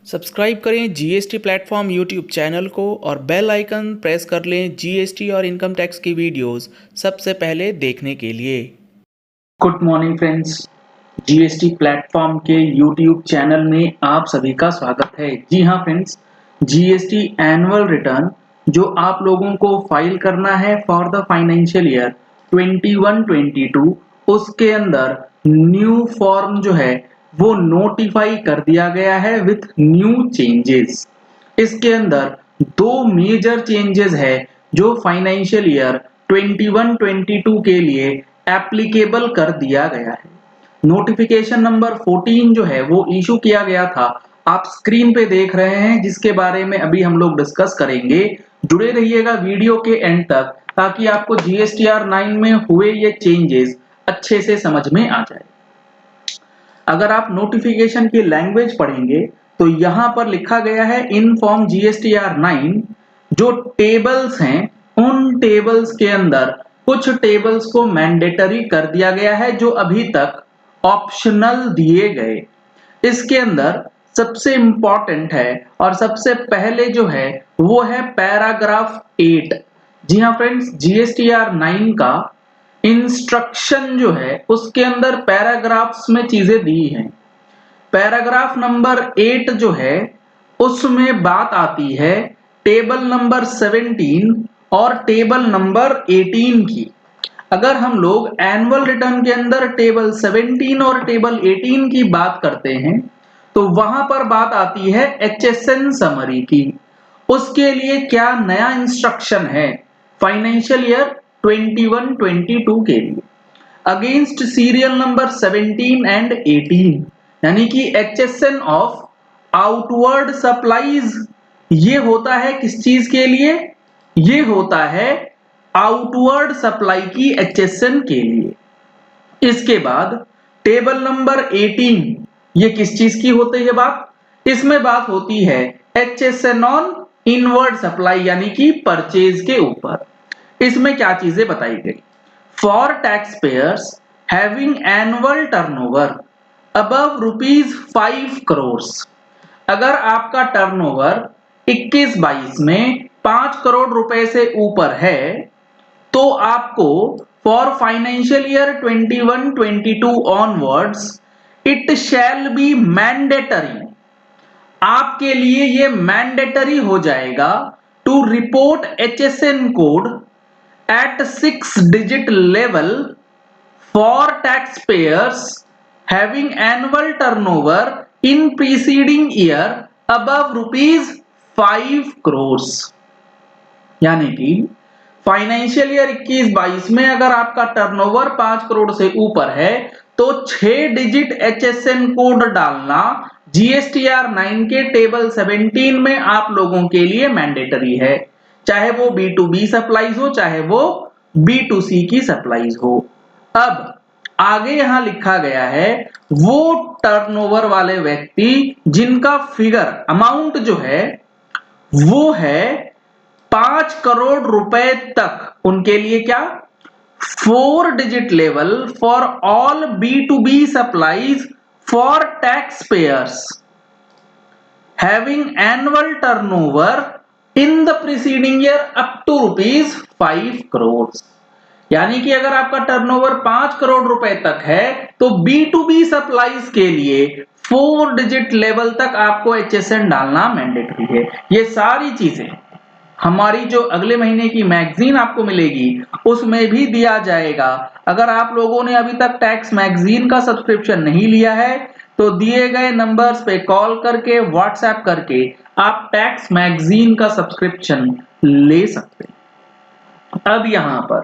Subscribe करें GST platform YouTube channel को और बेल आइकन प्रेस कर लें जीएसटी और इनकम टैक्स की वीडियोस सबसे पहले देखने के लिए। Good morning friends, GST platform के यूट्यूब चैनल में आप सभी का स्वागत है। जी हाँ फ्रेंड्स, जीएसटी एनुअल रिटर्न जो आप लोगों को फाइल करना है फॉर द फाइनेंशियल ईयर 21-22, उसके अंदर न्यू फॉर्म जो है वो नोटिफाई कर दिया गया है विथ न्यू चेंजेस। इसके अंदर दो मेजर चेंजेस है जो फाइनेंशियल ईयर 21-22 के लिए एप्लीकेबल कर दिया गया है। नोटिफिकेशन नंबर 14 जो है वो इशू किया गया था, आप स्क्रीन पे देख रहे हैं, जिसके बारे में अभी हम लोग डिस्कस करेंगे। जुड़े रहिएगा वीडियो के एंड तक ताकि आपको जीएसटीआर 9 में हुए ये चेंजेस अच्छे से समझ में आ जाए। अगर आप नोटिफिकेशन की लैंग्वेज पढ़ेंगे तो यहां पर लिखा गया है इन फॉर्म जीएसटीआर 9, जो टेबल्स हैं उन टेबल्स के अंदर कुछ टेबल्स को मैंडेटरी कर दिया गया है जो अभी तक ऑप्शनल दिए गए। इसके अंदर सबसे इंपॉर्टेंट है और सबसे पहले जो है वो है पैराग्राफ 8। जी हाँ फ्रेंड्स, जीएसटीआर 9 का इंस्ट्रक्शन जो है उसके अंदर पैराग्राफ्स में चीजें दी हैं। पैराग्राफ नंबर 8 जो है उसमें बात आती है टेबल नंबर 17 और टेबल नंबर 18 की। अगर हम लोग एनुअल रिटर्न के अंदर टेबल 17 और टेबल 18 की बात करते हैं तो वहां पर बात आती है एचएसएन समरी की। उसके लिए क्या नया इंस्ट्रक्शन है फाइनेंशियल ईयर 21-22 के लिए अगेंस्ट सीरियल नंबर 17 एंड 18, यानी कि एचएसएन ऑफ आउटवर्ड सप्लाईज। ये होता है किस चीज के लिए? ये होता है आउटवर्ड सप्लाई की एचएसएन के लिए। इसके बाद टेबल नंबर 18, ये किस चीज की होती है बात? इसमें बात होती है एचएसएन ऑन इनवर्ड सप्लाई, यानी कि परचेज के ऊपर। इसमें क्या चीजें बताई गई? For tax payers having annual turnover above ₹5 crore, अगर आपका टर्नओवर 21-22 में 5 करोड़ रुपए से ऊपर है तो आपको for financial year 21-22 onwards it shall be mandatory, आपके लिए ये मैंडेटरी हो जाएगा to report HSN code at 6-digit level for taxpayers having annual turnover in preceding year above ₹5 crores। यानी कि फाइनेंशियल ईयर 21-22 में अगर आपका टर्नओवर 5 करोड़ से ऊपर है तो 6 डिजिट एचएसएन कोड डालना जीएसटीआर 9 के टेबल 17 में आप लोगों के लिए मैंडेटरी है, चाहे वो B2B सप्लाईज हो चाहे वो B2C की सप्लाईज हो। अब आगे यहां लिखा गया है वो टर्नओवर वाले व्यक्ति जिनका फिगर अमाउंट जो है वो है 5 करोड़ रुपए तक, उनके लिए क्या 4 digit level for all B2B supplies for tax payers having annual turnover in the preceding year up to ₹5 crore. यानी कि अगर आपका टर्नओवर 5 करोड़ रुपए तक है तो B2B सप्लाईज के लिए 4 डिजिट लेवल तक आपको एचएसएन डालना मैंडेटरी है। ये सारी चीजें हमारी जो अगले महीने की मैगजीन आपको मिलेगी उसमें भी दिया जाएगा। अगर आप लोगों ने अभी तक टैक्स मैगजीन का सब्सक्रिप्शन नहीं लिया है तो दिए गए नंबर्स पे कॉल करके व्हाट्सएप करके आप टैक्स मैगजीन का सब्सक्रिप्शन ले सकते हैं। अब यहां पर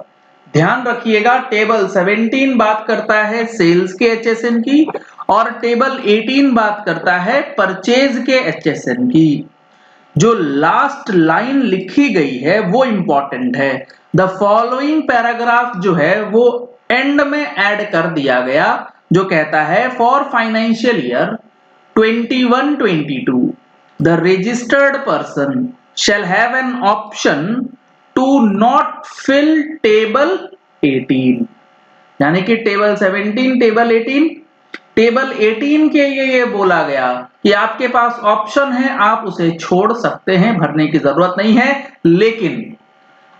ध्यान रखिएगा, टेबल 17 बात करता है सेल्स के एचएसएन की और टेबल 18 बात करता है परचेज के एचएसएन की। जो लास्ट लाइन लिखी गई है वो इंपॉर्टेंट है। द फॉलोइंग पैराग्राफ जो है वो एंड में ऐड कर दिया गया, जो कहता है for financial year 21-22 the registered person shall have an option to not fill table 18, यानी कि टेबल 17 टेबल 18 के लिए ये बोला गया कि आपके पास ऑप्शन है, आप उसे छोड़ सकते हैं, भरने की जरूरत नहीं है। लेकिन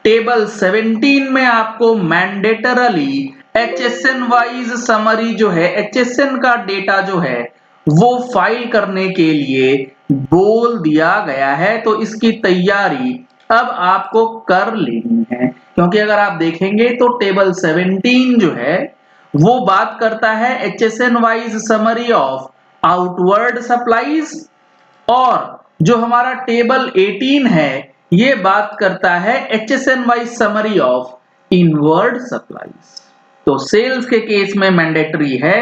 टेबल 17 में आपको मैंडेटरली HSN वाइज समरी जो है, HSN का डेटा जो है वो फाइल करने के लिए बोल दिया गया है। तो इसकी तैयारी अब आपको कर लेनी है, क्योंकि अगर आप देखेंगे तो टेबल 17 जो है वो बात करता है HSN wise summary of outward supplies, और जो हमारा टेबल 18 है ये बात करता है HSN wise summary of inward supplies. तो सेल्स के केस में मैंडेटरी है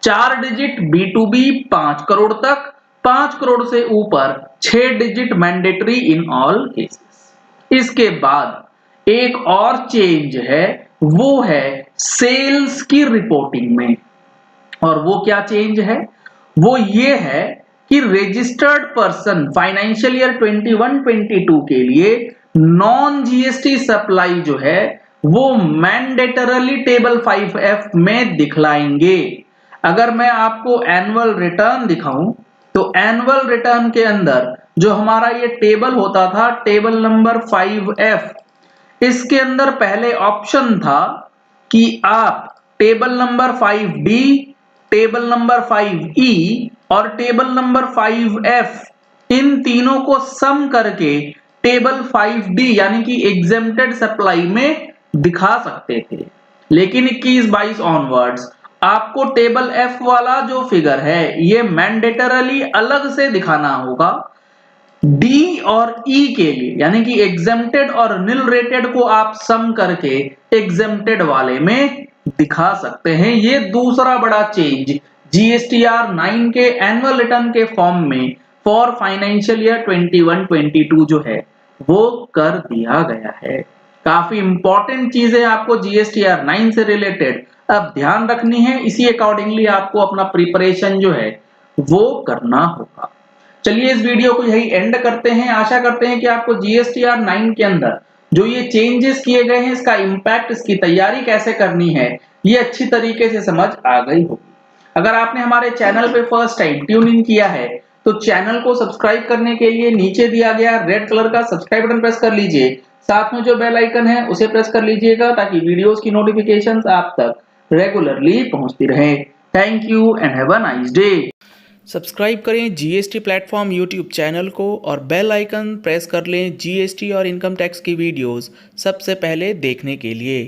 4 डिजिट, B2B 5 करोड़ तक, 5 करोड़ से ऊपर 6 digit mandatory in all cases. इसके बाद एक और चेंज है, वो है सेल्स की रिपोर्टिंग में। और वो क्या चेंज है? वो ये है कि रजिस्टर्ड पर्सन फाइनेंशियल ईयर 21-22 के लिए नॉन जीएसटी सप्लाई जो है वो मैंडेटरली टेबल 5F में दिखलाएंगे। अगर मैं आपको एनुअल रिटर्न दिखाऊं तो एनुअल रिटर्न के अंदर जो हमारा ये टेबल होता था, टेबल नंबर 5F, इसके अंदर पहले ऑप्शन था कि आप table number 5D, table number 5E और टेबल नंबर 5F इन तीनों को सम करके टेबल 5D यानी कि एग्जेम्प्टेड सप्लाई में दिखा सकते थे। लेकिन 21-22 ऑनवर्ड्स आपको टेबल F वाला जो फिगर है ये मैंडेटरली अलग से दिखाना होगा। D और E के लिए यानी कि एग्जेम्प्टेड और निल रेटेड को आप सम करके एग्जेम्प्टेड वाले में दिखा सकते हैं। ये दूसरा बड़ा चेंज GSTR 9 के एनुअल रिटर्न के फॉर्म में फॉर फाइनेंशियल ईयर 21-22 जो है वो कर दिया गया है। काफी इंपॉर्टेंट चीजें आपको GSTR 9 से रिलेटेड अब ध्यान रखनी है, इसी अकॉर्डिंगली आपको अपना प्रिपरेशन जो है वो करना होगा। चलिए इस वीडियो को यही एंड करते हैं। आशा करते हैं कि आपको GSTR 9 के अंदर जो ये चेंजेस किए गए हैं, इसका इंपैक्ट, इसकी तैयारी कैसे करनी है, ये अच्छी तरीके से समझ आ गई होगी। अगर आपने हमारे चैनल पे फर्स्ट टाइम ट्यून इन किया है तो चैनल को सब्सक्राइब करने के लिए नीचे दिया गया रेड कलर का सब्सक्राइब बटन प्रेस कर लीजिए। साथ में जो बेल आइकन है उसे प्रेस कर लीजिएगा ताकि वीडियोस की नोटिफिकेशंस आप तक रेगुलरली पहुंचती रहे। Thank you and have a nice day. Subscribe करें GST प्लेटफॉर्म यूट्यूब चैनल को और बेल आइकन प्रेस कर लें GST और इनकम टैक्स की वीडियोस सबसे पहले देखने के लिए।